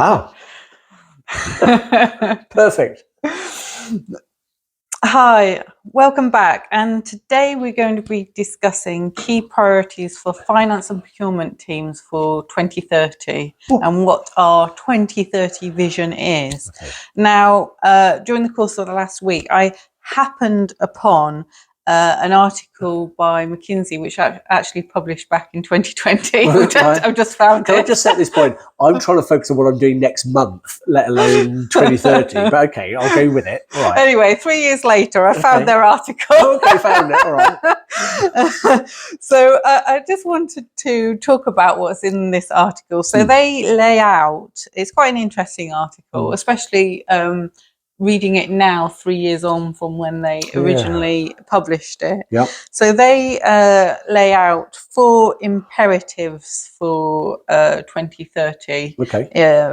Wow. Perfect. Hi, welcome back. And today we're going to be discussing key priorities for finance and procurement teams for 2030 and what our 2030 vision is. Okay. Now, during the course of the last week, I happened upon an article by McKinsey, which I actually published back in 2020. I've just found it. Can I just set this point? I'm trying to focus on what I'm doing next month, let alone 2030. But okay, I'll go with it. All right. Anyway, 3 years later, I found their article. Okay, found it. All right. So I just wanted to talk about what's in this article. So they lay out, it's quite an interesting article, especially reading it now, 3 years on from when they originally published it. Yep. So they lay out 4 imperatives for 2030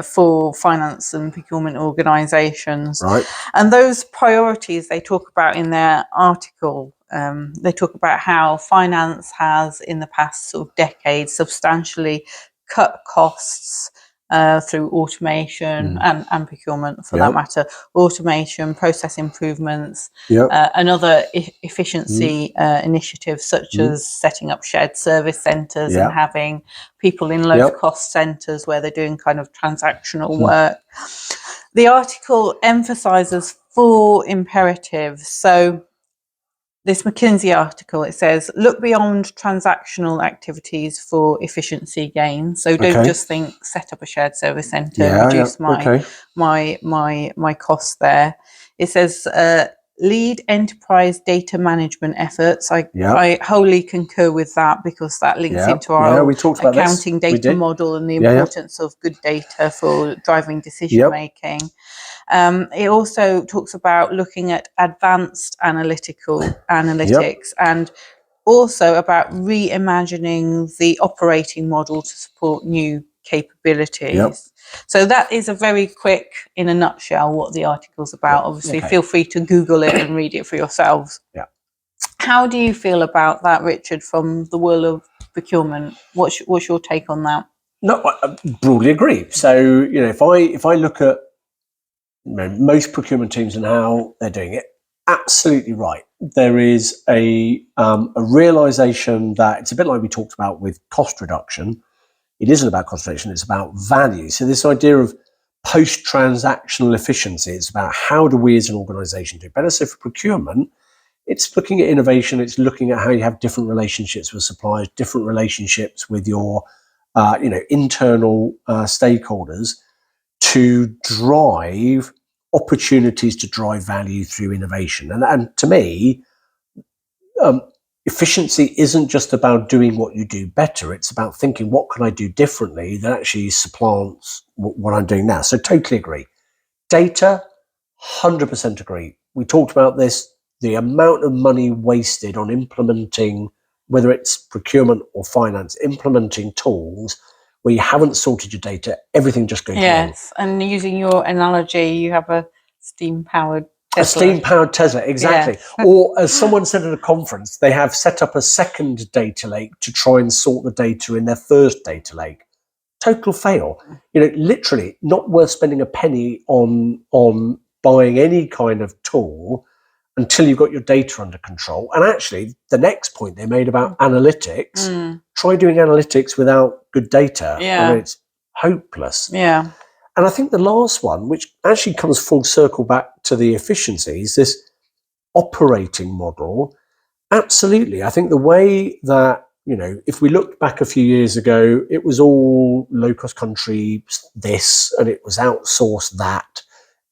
for finance and procurement organisations. Right. And those priorities they talk about in their article, they talk about how finance has in the past sort of decades substantially cut costs through automation and procurement, for that matter, automation, process improvements, and other efficiency initiatives such as setting up shared service centres and having people in low-cost centres where they're doing kind of transactional work. The article emphasises 4 imperatives. So this McKinsey article, it says, look beyond transactional activities for efficiency gain. So don't just think set up a shared service centre, reduce my costs there. It says lead enterprise data management efforts. I wholly concur with that because that links into our accounting data model and the importance of good data for driving decision making. It also talks about looking at advanced analytics and also about reimagining the operating model to support new capabilities. So that is a very quick, in a nutshell, what the article's about. Obviously, feel free to Google it and read it for yourselves. How do you feel about that, Richard, from the world of procurement? What's your take on that? No, I broadly agree. So, if I look at most procurement teams and how they're doing it, absolutely right. There is a realization that it's a bit like we talked about with cost reduction. It isn't about cost reduction, it's about value. So this idea of post-transactional efficiency, it's about how do we as an organization do better. So for procurement, it's looking at innovation, it's looking at how you have different relationships with suppliers, different relationships with your internal stakeholders, to drive opportunities to drive value through innovation. And to me, efficiency isn't just about doing what you do better. It's about thinking, what can I do differently that actually supplants what I'm doing now? So totally agree. Data, 100% agree. We talked about this, the amount of money wasted on implementing, whether it's procurement or finance, implementing tools where you haven't sorted your data, everything just goes wrong. Yes, and using your analogy, you have a steam-powered Tesla. A steam-powered Tesla, exactly. Or as someone said at a conference, they have set up a second data lake to try and sort the data in their first data lake. Total fail. Literally not worth spending a penny on buying any kind of tool until you've got your data under control. And actually, the next point they made about analytics, try doing analytics without good data. It's hopeless. And I think the last one, which actually comes full circle back to the efficiencies, this operating model, absolutely. I think the way that, if we looked back a few years ago, it was all low-cost country this, and it was outsourced that.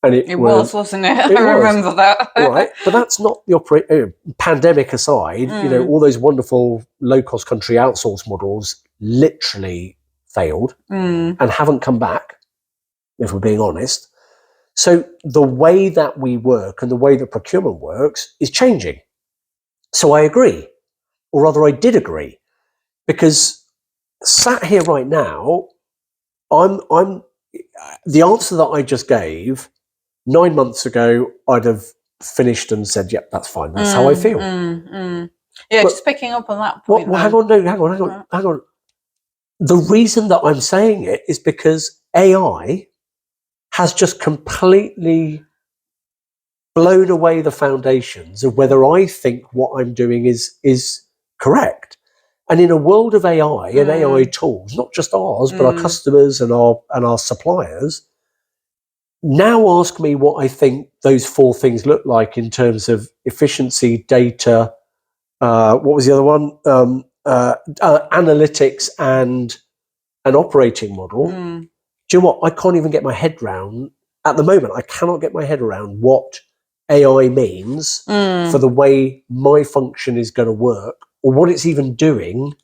And it was, wasn't it? I remember that. Right, but that's not the pandemic aside. All those wonderful low-cost country outsource models literally failed and haven't come back, if we're being honest. So the way that we work and the way that procurement works is changing. So I agree, or rather, I did agree, because sat here right now, I'm the answer that I just gave. 9 months ago, I'd have finished and said, yep, that's fine. That's how I feel. Yeah, just picking up on that point. Hang on. The reason that I'm saying it is because AI has just completely blown away the foundations of whether I think what I'm doing is correct. And in a world of AI and AI tools, not just ours, but our customers and our suppliers, now ask me what I think those four things look like in terms of efficiency, data, what was the other one? Analytics and an operating model. Do you know what? I can't even get my head round at the moment. I cannot get my head around what AI means for the way my function is going to work, or what it's even doing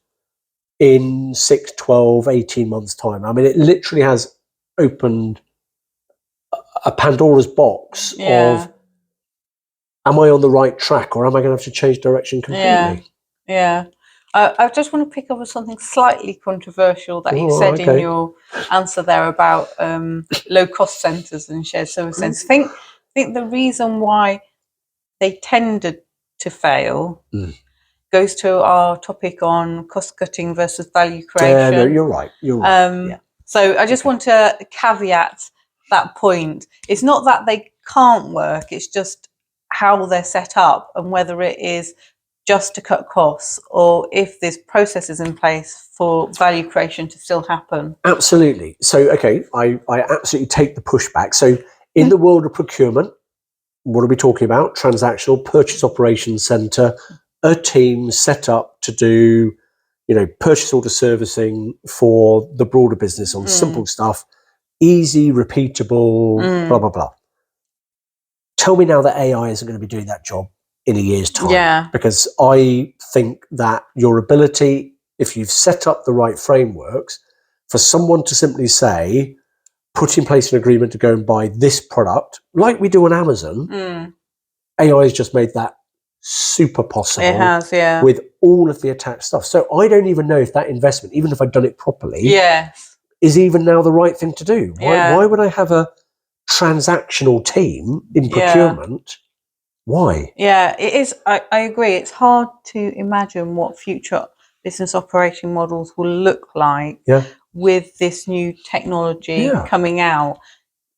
in 6, 12, 18 months' time. I mean, it literally has opened a Pandora's box of, am I on the right track, or am I going to have to change direction completely? Yeah. I just want to pick up on something slightly controversial that you said in your answer there about low-cost centres and shared service centres. I think the reason why they tended to fail goes to our topic on cost-cutting versus value creation. Yeah, no, you're right. You're right. So I just want to caveat that point. It's not that they can't work, it's just how they're set up and whether it is just to cut costs or if there's processes in place for value creation to still happen. Absolutely. So, okay, I absolutely take the pushback. So in the world of procurement, what are we talking about? Transactional, purchase operations center, a team set up to do, purchase order servicing for the broader business on simple stuff, easy, repeatable, blah, blah, blah. Tell me now that AI isn't going to be doing that job in a year's time. Yeah. Because I think that your ability, if you've set up the right frameworks, for someone to simply say, put in place an agreement to go and buy this product, like we do on Amazon, AI has just made that super possible. It has, yeah. With all of the attached stuff. So I don't even know if that investment, even if I'd done it properly, is even now the right thing to do. Why would I have a transactional team in procurement? Why? Yeah, it is. I agree. It's hard to imagine what future business operating models will look like with this new technology coming out.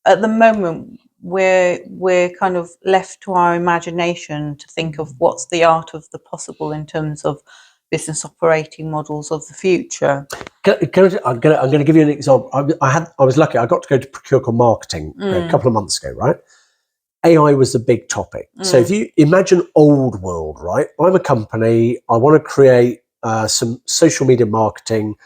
At the moment, we're kind of left to our imagination to think of what's the art of the possible in terms of business operating models of the future. I'm going to give you an example. I was lucky. I got to go to Procurement Marketing a couple of months ago, right? AI was the big topic. So if you imagine old world, right? I'm a company. I want to create some social media marketing.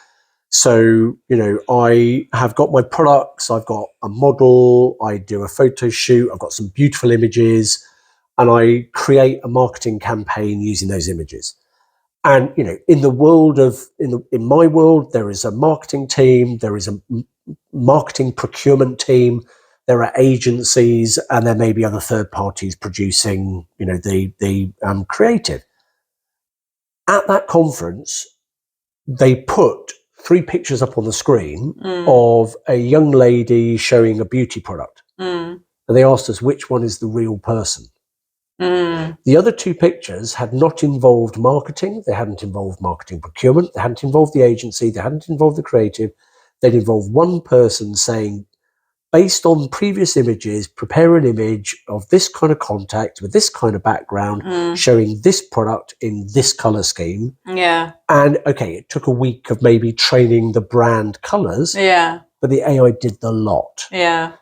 So, I have got my products. I've got a model. I do a photo shoot. I've got some beautiful images. And I create a marketing campaign using those images. And, in the world of, in my world, there is a marketing team. There is a marketing procurement team. There are agencies, and there may be other third parties producing, the creative. At that conference, they put 3 pictures up on the screen of a young lady showing a beauty product. And they asked us which one is the real person. The other 2 pictures had not involved marketing. They hadn't involved marketing procurement. They hadn't involved the agency. They hadn't involved the creative. They'd involved one person saying, based on previous images, prepare an image of this kind of contact with this kind of background, showing this product in this color scheme. Yeah. And okay, it took a week of maybe training the brand colors. Yeah. But the AI did the lot. Yeah.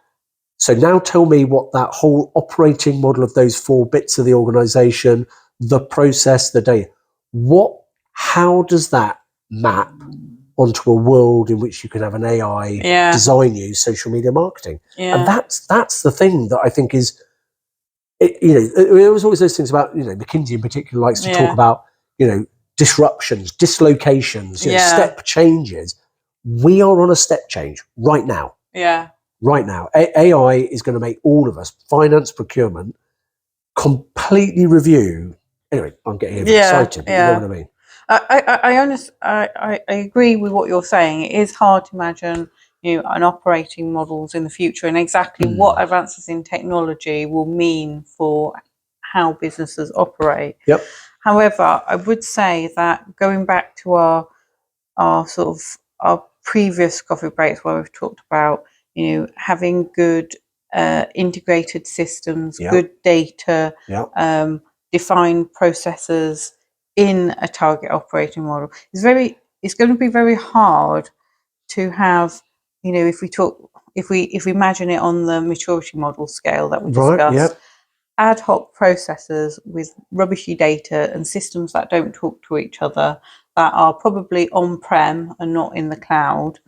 So now tell me what that whole operating model of those 4 bits of the organization, the process, the data, how does that map onto a world in which you can have an AI design you social media marketing? And that's the thing that I think is, there was always those things about, McKinsey in particular likes to talk about, disruptions, dislocations, step changes. We are on a step change right now. Yeah. Right now. AI is going to make all of us, finance, procurement, completely review. Anyway, I'm getting excited, but you know what I mean. I agree with what you're saying. It is hard to imagine, an operating models in the future and exactly what advances in technology will mean for how businesses operate. Yep. However, I would say that going back to our previous coffee breaks where we've talked about, having good integrated systems, Yeah. good data, Yeah. defined processes in a target operating model. It's going to be very hard to have, if we imagine it on the maturity model scale that we discussed, Right. Yeah. ad hoc processes with rubbishy data and systems that don't talk to each other, that are probably on-prem and not in the cloud.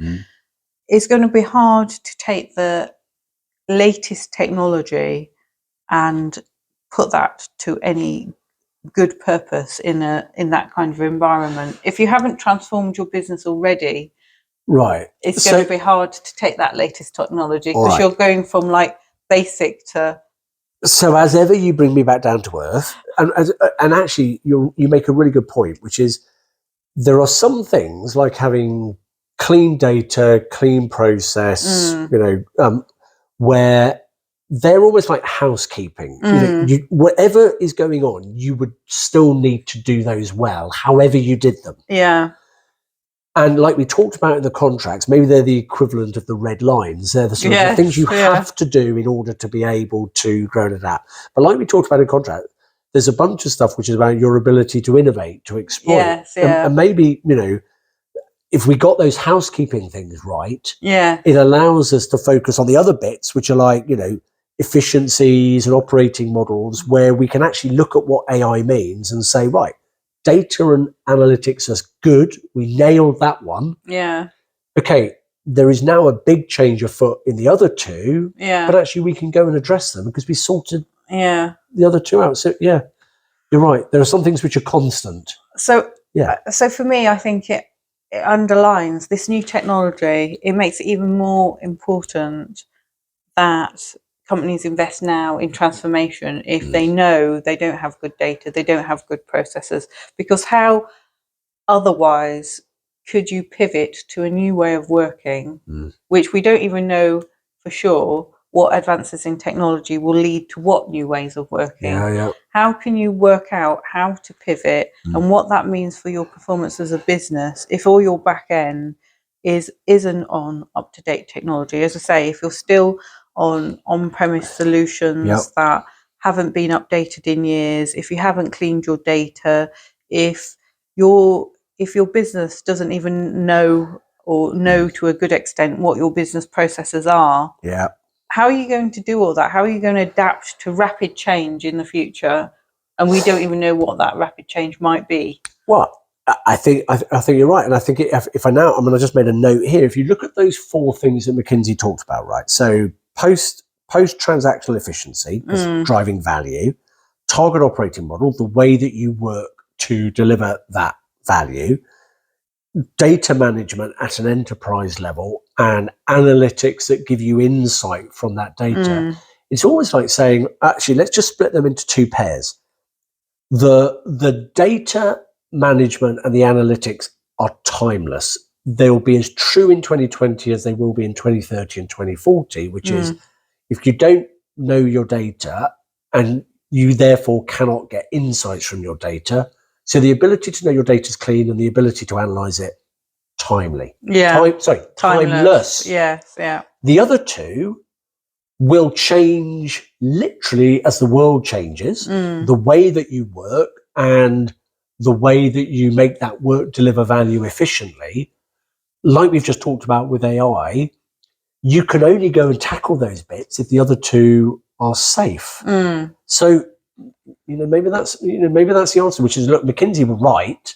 It's going to be hard to take the latest technology and put that to any good purpose in that kind of environment. If you haven't transformed your business already, Right. it's going to be hard to take that latest technology, because you're going from like basic to. So as ever, you bring me back down to earth, and actually, you make a really good point, which is there are some things like having clean data, clean process, where they're almost like housekeeping. Whatever is going on, you would still need to do those well, however you did them. Yeah. And like we talked about in the contracts, maybe they're the equivalent of the red lines. They're the sort of the things you have to do in order to be able to grow and adapt. But like we talked about in contract, there's a bunch of stuff which is about your ability to innovate, to exploit. Yes, yeah. And maybe, if we got those housekeeping things right, it allows us to focus on the other bits, which are like, efficiencies and operating models, where we can actually look at what AI means and say, right, data and analytics is good. We nailed that one. Yeah. Okay, there is now a big change afoot in the other two. Yeah. But actually, we can go and address them because we sorted the other two out. So yeah, you're right. There are some things which are constant. So for me, I think it underlines this new technology. It makes it even more important that companies invest now in transformation if they know they don't have good data, they don't have good processes, because how otherwise could you pivot to a new way of working, which we don't even know for sure what advances in technology will lead to what new ways of working. How can you work out how to pivot and what that means for your performance as a business if all your back end isn't on up-to-date technology? As I say, if you're still on-premise solutions that haven't been updated in years, if you haven't cleaned your data, if your business doesn't even know to a good extent what your business processes are, how are you going to do all that? How are you going to adapt to rapid change in the future? And we don't even know what that rapid change might be. Well, I think you're right, and I think if I just made a note here. If you look at those 4 things that McKinsey talked about, right? So post-transactional efficiency, driving value, target operating model, the way that you work to deliver that value, data management at an enterprise level, and analytics that give you insight from that data. It's always like saying, actually, let's just split them into 2 pairs. The data management and the analytics are timeless. They will be as true in 2020 as they will be in 2030 and 2040, which is, if you don't know your data and you therefore cannot get insights from your data, so the ability to know your data is clean and the ability to analyze it, timeless. Yes, yeah. The other 2 will change literally as the world changes, the way that you work and the way that you make that work deliver value efficiently. Like we've just talked about with AI, you can only go and tackle those bits if the other 2 are safe. So, maybe that's the answer, which is, look, McKinsey were right.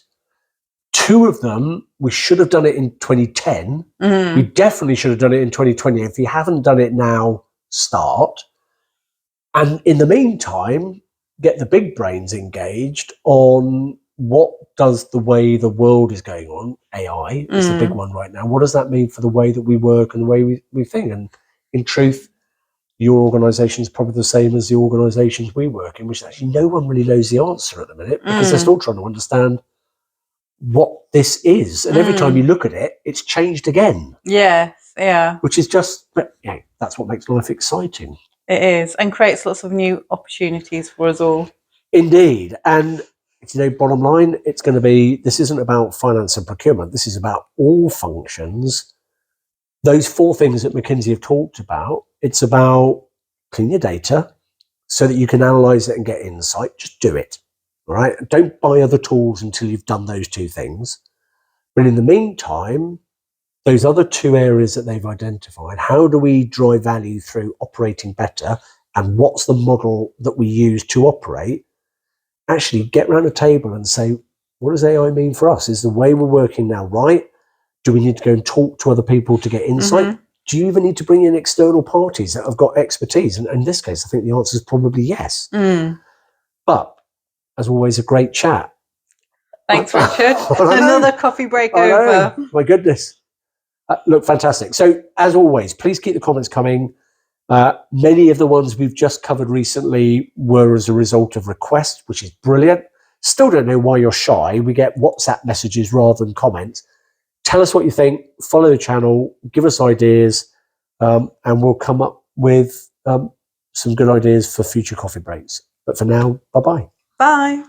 2 of them, we should have done it in 2010. We definitely should have done it in 2020. If you haven't done it now, start. And in the meantime, get the big brains engaged on what does the way the world is going on, AI is the big one right now. What does that mean for the way that we work and the way we think? And in truth, your organisation is probably the same as the organisations we work in, which actually no one really knows the answer at the minute, because they're still trying to understand what this is. And every time you look at it, it's changed again. Yes, yeah. Which is just, that's what makes life exciting. It is, and creates lots of new opportunities for us all. Indeed. And, bottom line, it's going to be, this isn't about finance and procurement. This is about all functions. those 4 things that McKinsey have talked about, it's about clean your data so that you can analyze it and get insight. Just do it. All right. Don't buy other tools until you've done those 2 things. But in the meantime, those other 2 areas that they've identified, how do we drive value through operating better? And what's the model that we use to operate? Actually get around a table and say, what does AI mean for us? Is the way we're working now right? Do we need to go and talk to other people to get insight? Do you even need to bring in external parties that have got expertise? And in this case, I think the answer is probably yes. But as always, a great chat. Thanks, Richard. Another coffee break over. My goodness. Look, fantastic. So as always, please keep the comments coming. Many of the ones we've just covered recently were as a result of requests, which is brilliant. Still don't know why you're shy. We get WhatsApp messages rather than comments. Tell us what you think. Follow the channel. Give us ideas. And we'll come up with some good ideas for future coffee breaks. But for now, bye-bye. Bye.